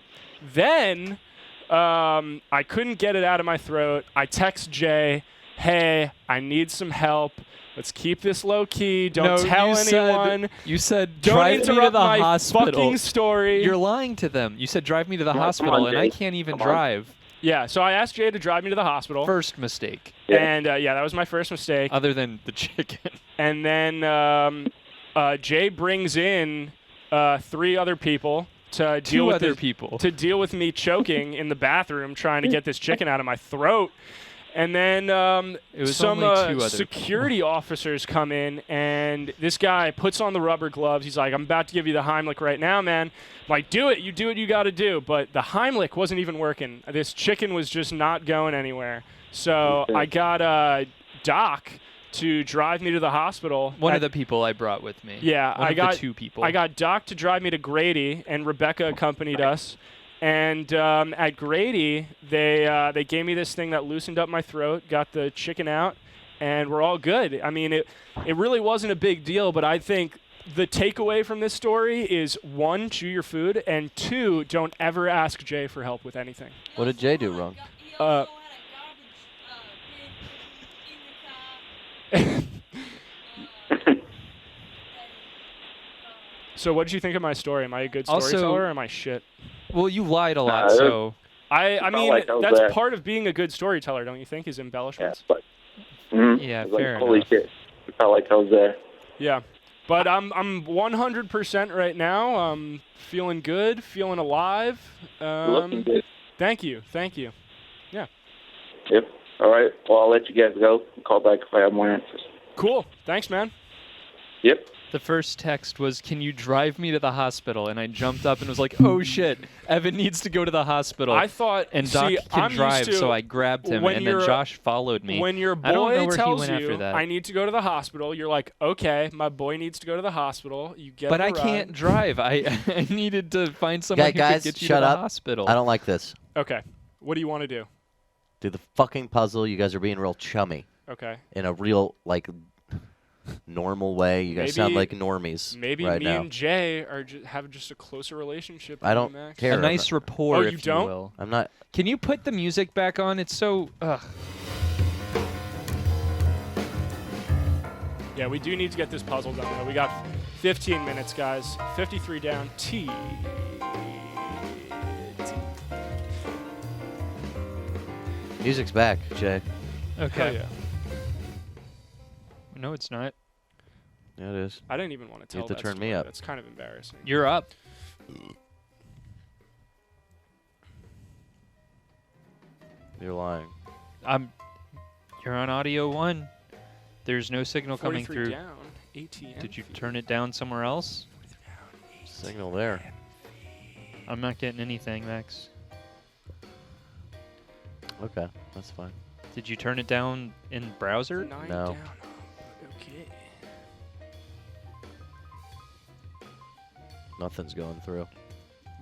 I couldn't get it out of my throat. I text Jay, hey, I need some help. Let's keep this low key. Don't No, tell you anyone. You said Don't drive me to interrupt the my hospital. fucking story. You're lying to them. You said drive me to the Come on, hospital, and I Jay. can't even Come on. drive. Yeah, so I asked Jay to drive me to the hospital. First mistake, And yeah, that was my first mistake. other than the chicken. And then Jay brings in 3 other people to deal Two with other this- people. to deal with me choking in the bathroom trying to get this chicken out of my throat. And then It was some only 2 other security officers come in, and this guy puts on the rubber gloves. He's like, I'm about to give you the Heimlich right now, man. I'm like, do it. You do what you got to do. But the Heimlich wasn't even working. This chicken was just not going anywhere. So I got Doc to drive me to the hospital. One of the people I brought with me. Yeah, One I of got the 2 people. I got Doc to drive me to Grady, and Rebecca accompanied us. And at Grady, they gave me this thing that loosened up my throat, got the chicken out, and we're all good. I mean, it really wasn't a big deal, but I think the takeaway from this story is 1, chew your food, and 2, don't ever ask Jay for help with anything. What did Jay do wrong? So what did you think of my story? Am I a good Also- storyteller or am I shit? Well, you lied a lot, Nah, so I mean, like I was that's there. part of being a good storyteller, don't you think, is Yeah, embellishments? but yeah, I was like, fair holy enough. shit! I felt like I was there. Yeah. But I'm 100% right now. I'm feeling good, feeling alive. Looking good. Thank you. Yep. All right. Well, I'll let you guys go. I'll call back if I have more answers. Cool. Thanks, man. Yep. The first text was, "Can you drive me to the hospital?" And I jumped up and was like, "Oh shit, Evan needs to go to the hospital." I thought, and Doc see, can I'm drive, used to so I grabbed him, when and then you're- Josh followed me. when your I don't know boy where he tells went you, after that. I need to go to the hospital, you're like, okay, my boy needs to go to the hospital. You get But him I a ride. can't drive. I needed to find someone who guys, could get you shut to the up. hospital. I don't like this. Okay. What do you want to do? Do the fucking puzzle. You guys are being real chummy Okay. in a real, like, normal way. You guys sound Maybe- like normies Maybe right me now. and Jay are have just a closer relationship. I than don't you, Max. care. A nice rapport, Oh, if you don't? will. I'm not. Can you put the music back on? It's so. Ugh. Yeah, we do need to get this puzzle done, though. We got 15 minutes, guys. 53 down. T. Music's back, Jay. Okay. Hell yeah. No, it's not. Yeah, it is. I didn't even want to tell have to that turn me story. up. That's kind of embarrassing. You're up. You're lying. You're on audio 1. There's no signal coming 43 through. down. ATM. Did you turn it down somewhere else? Signal there. I'm not getting anything, Max. Okay, that's fine. Did you turn it down in browser? 9 No. down. Okay. Nothing's going through.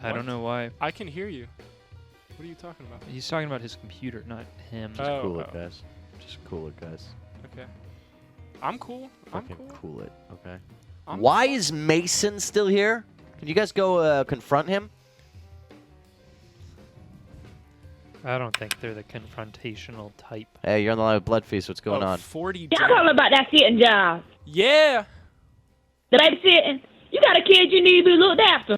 I don't know why. I can hear you. What are you talking about? He's talking about his computer, not him. Just Oh, cool it, oh. guys. Just cool it, guys. Okay. I'm cool. I'm Fucking cool. cool it, okay? I'm Why is Mason still here? Can you guys go confront him? I don't think they're the confrontational type. Hey, you're on the line with Bloodfeast. What's going on? 40 Y'all talking down. about that sitting job. Yeah. That ain't sitting. You got a kid you need to be looked after.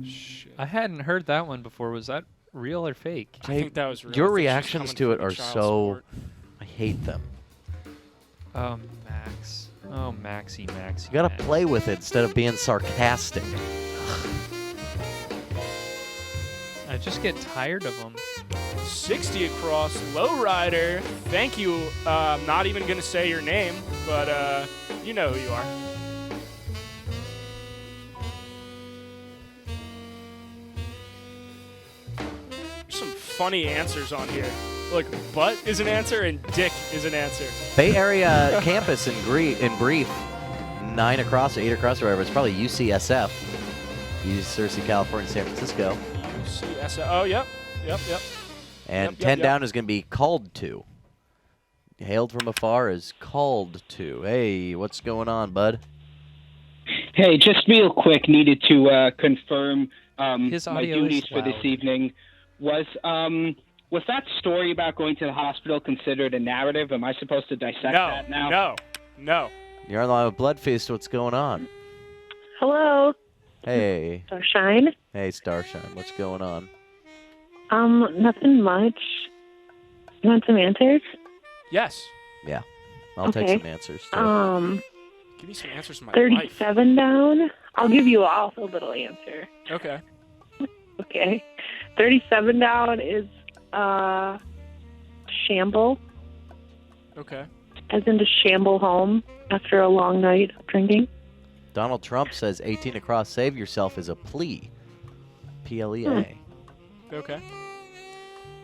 Shit. I hadn't heard that one before. Was that real or fake? I think that was real. Your I think she's reactions coming to for it the are child so... support. I hate them. Oh, Max. Oh, Maxie. You gotta play with it instead of being sarcastic. I just get tired of them. 60 across, lowrider. Thank you. I'm not even gonna say your name, but you know who you are. There's some funny answers on here. Look, butt is an answer and dick is an answer. Bay Area campus in brief. 9 across, 8 across, or whatever. It's probably UCSF. University of California, San Francisco. UCSF. Oh, yep. And Yep, 10 yep. down is going to be called to. Hailed from afar is called to. Hey, what's going on, bud? Hey, just real quick, needed to confirm His my audio is duties for this loud. evening. Was Was that story about going to the hospital considered a narrative? Am I supposed to dissect that now? No. You're on the line with Bloodfeast. What's going on? Hello. Hey. Starshine. Hey, Starshine. What's going on? Nothing much. You want some answers? Yes. Yeah. I'll take some answers. Too. Give me some answers to my 37 down. I'll give you also a little answer. Okay. Okay. 37 down is shamble. Okay. As in to shamble home after a long night of drinking. Donald Trump says 18 across save yourself is a plea. P-L-E-A. Okay.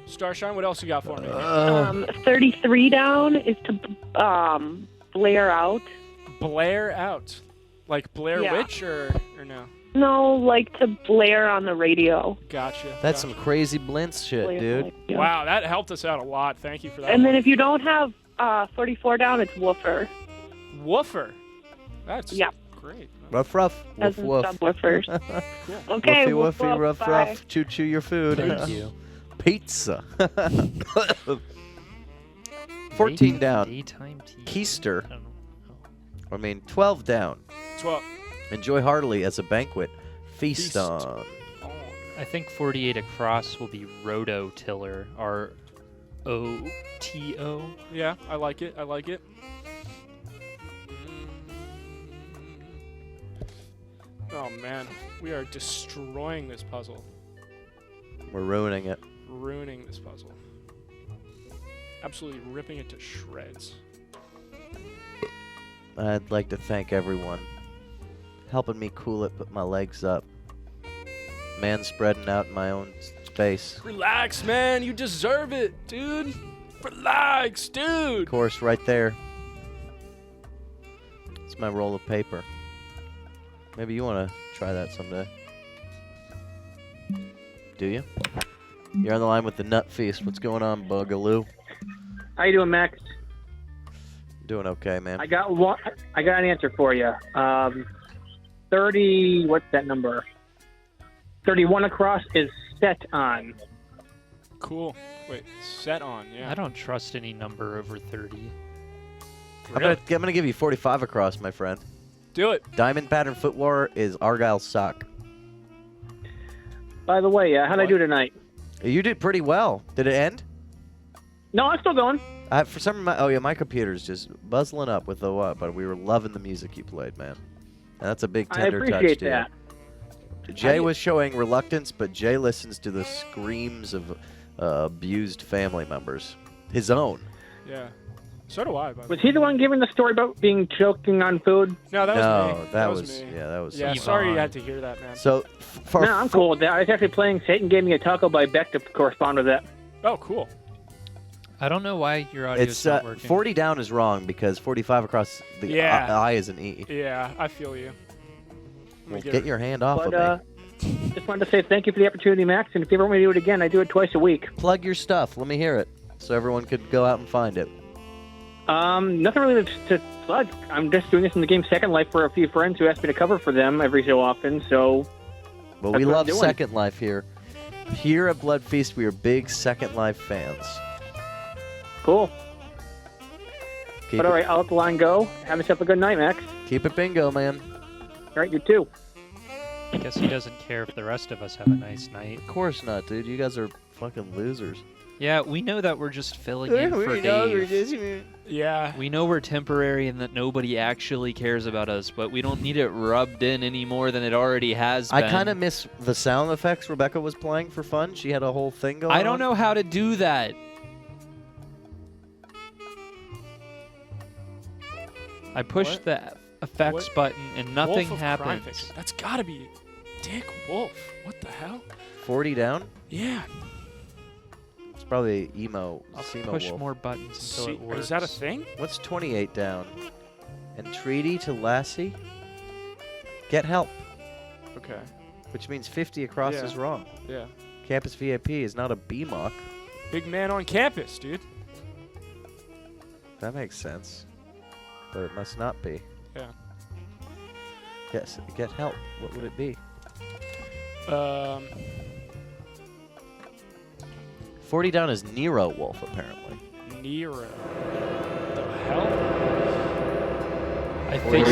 Starshine, what else you got for me? 33 down is to blare out. Blare out? Like Blair Witch or no? No, like to blare on the radio. Gotcha. That's some crazy Blintz shit, dude. Wow, that helped us out a lot. Thank you for that. And then if you don't have 44 down, it's woofer. Woofer? That's great. Ruff, ruff. Woof, woof. Subwoofers. Cool. Okay, Woofy, woof, woofy, woof, ruff, bye. ruff. Chew, chew your food. Thank you. Pizza. 14 down. Daytime TV. Keister. I don't know. 12 down. 12. Enjoy heartily as a banquet. Feast on. I think 48 across will be rototiller. R-O-T-O. Yeah, I like it. Oh, man. We are destroying this puzzle. We're ruining it. Ruining this puzzle. Absolutely ripping it to shreds. I'd like to thank everyone helping me cool it, put my legs up. Man spreading out in my own space. Relax, man. You deserve it, dude. Relax, dude. Of course, right there. It's my roll of paper. Maybe you want to try that someday. Do you? You're on the line with the Nut Feast. What's going on, Bugaloo? How you doing, Max? Doing okay, man. I got an answer for you. 30. What's that number? 31 across is set on. Cool. Wait, set on, yeah. I don't trust any number over 30. I'm gonna give you 45 across, my friend. Do it. Diamond pattern footwear is Argyle's sock. By the way, how'd I do tonight? You did pretty well. Did it end? No, I'm still going. For some reason, my computer's just buzzing up with the what, but we were loving the music you played, man. And that's a big tender touch to you. I appreciate that. Jay was showing reluctance, but Jay listens to the screams of abused family members. His own. Yeah. So do I. Was he the one giving the story about being choking on food? No, that was me. that was me. Yeah, that was. Yeah, sorry you had to hear that, man. So, no, I'm cool with that. I was actually playing Satan Gave Me a Taco by Beck to correspond with that. Oh, cool. I don't know why your audio is not working. 40 down is wrong because 45 across the I is an E. Yeah, I feel you. Well, get your hand off of me. Just wanted to say thank you for the opportunity, Max, and if you ever want me to do it again, I do it twice a week. Plug your stuff. Let me hear it so everyone could go out and find it. Nothing really to plug. I'm just doing this in the game Second Life for a few friends who ask me to cover for them every so often, so... Well, we love Second Life here. Here at Bloodfeast, we are big Second Life fans. Cool. All right, I'll let the line go. Have yourself a good night, Max. Keep it bingo, man. All right, you too. I guess he doesn't care if the rest of us have a nice night. Of course not, dude. You guys are fucking losers. Yeah, we know that we're just filling in for Dave. Yeah. We know we're temporary and that nobody actually cares about us, but we don't need it rubbed in any more than it already has been. I kind of miss the sound effects Rebecca was playing for fun. She had a whole thing going on. I don't know how to do that. I pushed the effects button and nothing happens. That's gotta be Dick Wolf. What the hell? 40 down? Yeah. It's probably emo. I'll Semo push Wolf. more buttons until it works. Is that a thing? What's 28 down? Entreaty to Lassie? Get help. Okay. Which means 50 across is wrong. Yeah. Campus VIP is not a BMOC. Big man on campus, dude. That makes sense. But it must not be. Yeah. Yes, get help. What would it be? 40 down is Nero Wolf, apparently. Nero. The hell? I think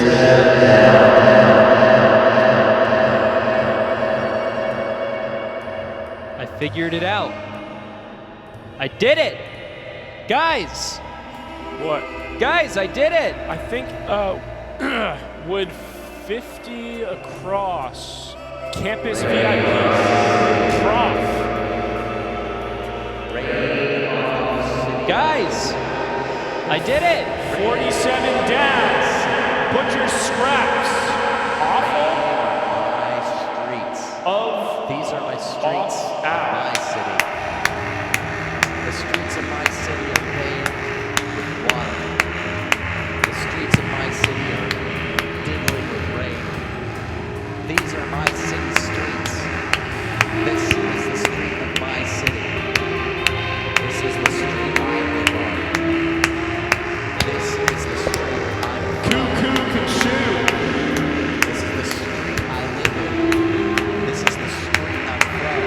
I figured it out. I did it! Guys! What? Guys, I did it! I think, would 50 across campus VIP prof. Guys! I did it! 47 down. Put your scraps. Awful. My streets. These are my streets of my city. The streets of my city are paved with water. The streets of my city are diddling with rain. These are my city streets. This is the street of my city. This is the street I live on. This is the street I'm from. Cuckoo. This is the street I live in. This is the street I'm from.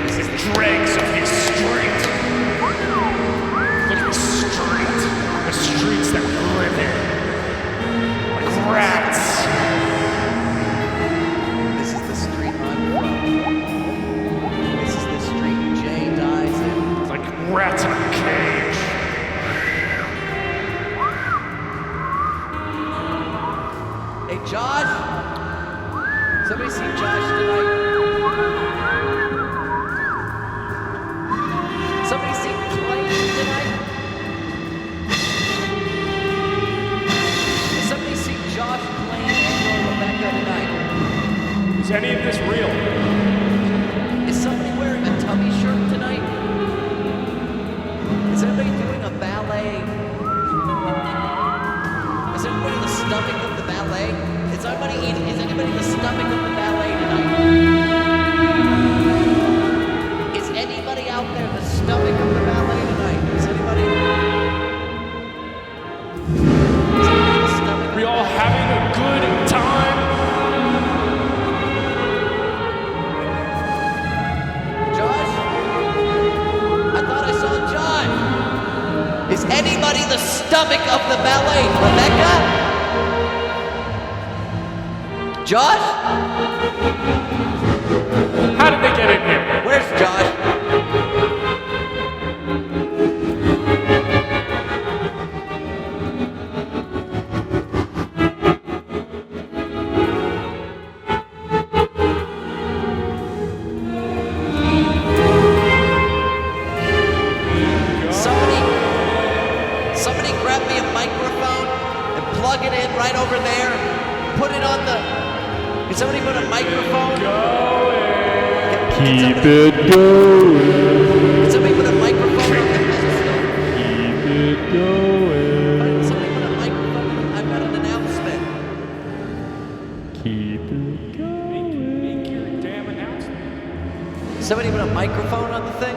This is the Dregs of this street. Look at the street. The streets that we live in. Like rats. This is the street I'm from. This is the street Jay dies in. Like rats in a cage. Hey, Josh? Somebody see Josh tonight? Somebody see Clane tonight? Has somebody see Josh, Clane, and/or Rebecca tonight? Is any of this real? Is somebody wearing a tummy shirt tonight? Is anybody doing a ballet? Is anybody the stomach of the ballet? Is anybody the stomach of the ballet tonight? Is anybody out there the stomach of the ballet tonight? Is anybody? Is anybody the stomach? We all having a good time? Josh? I thought I saw Josh. Is anybody the stomach of the ballet? Rebecca? Josh? How did they get in here? Where's Josh? Somebody grab me a microphone and plug it in right over there. Put it on the... Can somebody put a microphone? Keep it going. Can somebody put a microphone on the Keep it going. Can somebody put a microphone on? I've got an announcement. Keep it going. Make your damn announcement. Somebody put a microphone on the thing?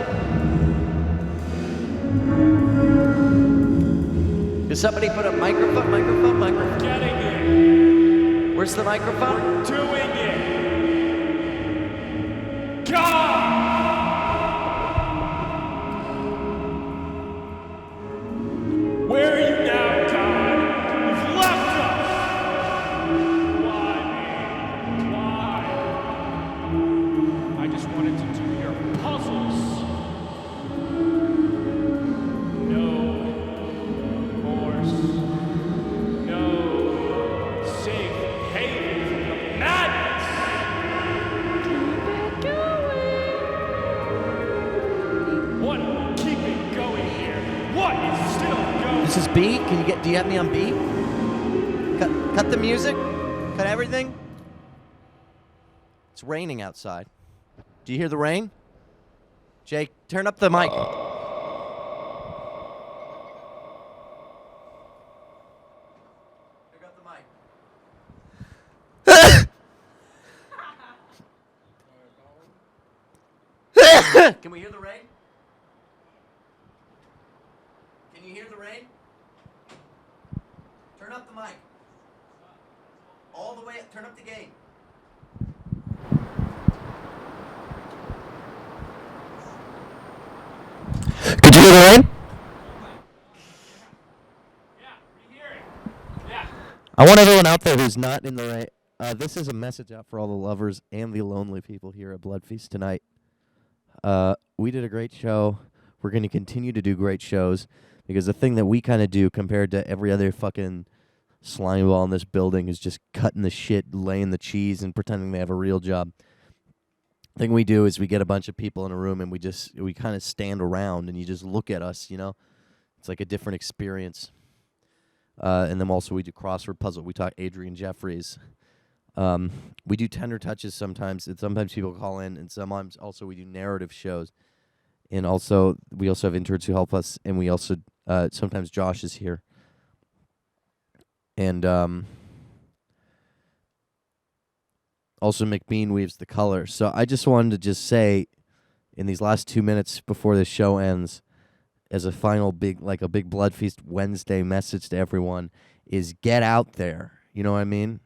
Can somebody put a microphone? Getting it. Where's the microphone? Doing it. God! Where are you now, God? You've left us! Why me? Why? I just wanted to do your puzzles. No remorse. No safe haven from the madness. What? Keep it going here. What is still going? This is B? Do you have me on B? Cut the music? Cut everything? It's raining outside. Do you hear the rain? Jake, turn up the mic. Can we hear the rain? Can you hear the rain? Turn up the mic. All the way up. Turn up the gain. you hear the rain? I want everyone out there who's not in the rain. This is a message out for all the lovers and the lonely people here at Bloodfeast tonight. We did a great show. We're going to continue to do great shows because the thing that we kind of do compared to every other fucking slime ball in this building is just cutting the shit, laying the cheese, and pretending they have a real job. The thing we do is we get a bunch of people in a room and we kind of stand around and you just look at us, you know? It's like a different experience. And then also we do crossword puzzle. We talk Adrianne Jeffries. We do tender touches sometimes. And sometimes people call in, and sometimes also we do narrative shows. And also we also have interns who help us, and we also sometimes Josh is here. And also McBean weaves the color. So I just wanted to just say in these last 2 minutes before the show ends, as a final big Bloodfeast Wednesday message to everyone, is get out there. You know what I mean?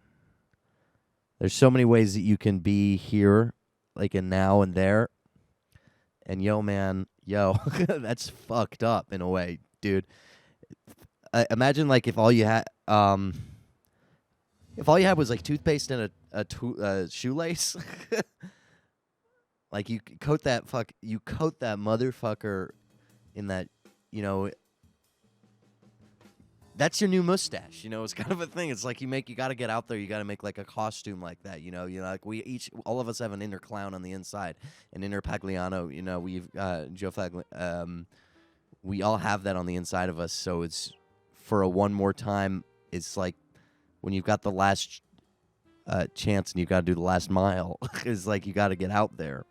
There's so many ways that you can be here, like in now and there. And that's fucked up in a way, dude. Imagine like if all you had was like toothpaste and a shoelace. Like you coat that motherfucker in that, you know, that's your new mustache, you know. It's kind of a thing. It's like you got to get out there. You got to make like a costume like that, you know. Like all of us have an inner clown on the inside, an inner Pagliano. You know, we've Joe Fagli. We all have that on the inside of us. So it's for a one more time. It's like when you've got the last chance and you've got to do the last mile. It's like you got to get out there.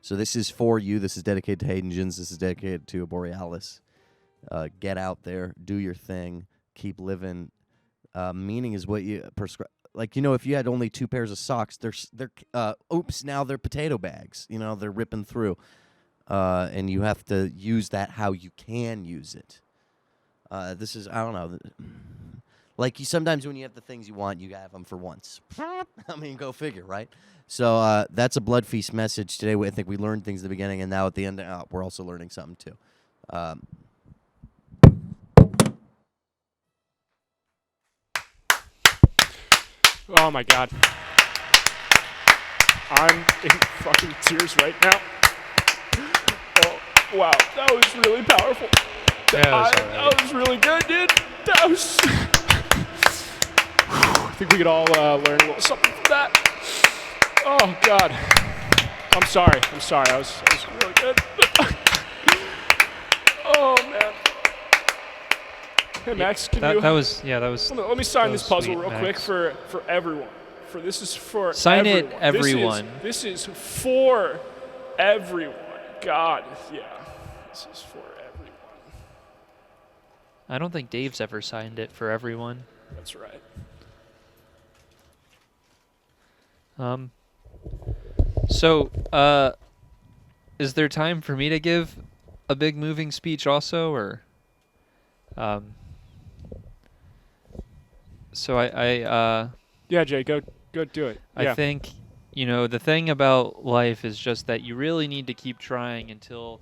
So this is for you. This is dedicated to Hayden Jins. This is dedicated to Borealis. Get out there. Do your thing. Keep living. Meaning is what you prescribe. Like, you know, if you had only 2 pairs of socks, now they're potato bags. You know, they're ripping through. And you have to use that how you can use it. This is, I don't know. Like, sometimes when you have the things you want, you have them for once. I mean, go figure, right? So that's a Bloodfeast message today. I think we learned things at the beginning, and now at the end, we're also learning something, too. Oh, my God. I'm in fucking tears right now. Oh, wow. That was really powerful. That was really good, dude. That was... I think we could all learn a little something from that. Oh, God. I'm sorry. That was really good. Oh, man. Hey, Max, that was. Let me sign this puzzle real quick for everyone. This is for everyone. Sign it, everyone. This is for everyone. God, yeah. This is for everyone. I don't think Dave's ever signed it for everyone. That's right. So, is there time for me to give a big moving speech also, or? So yeah, Jay, go do it. Yeah. I think, you know, the thing about life is just that you really need to keep trying until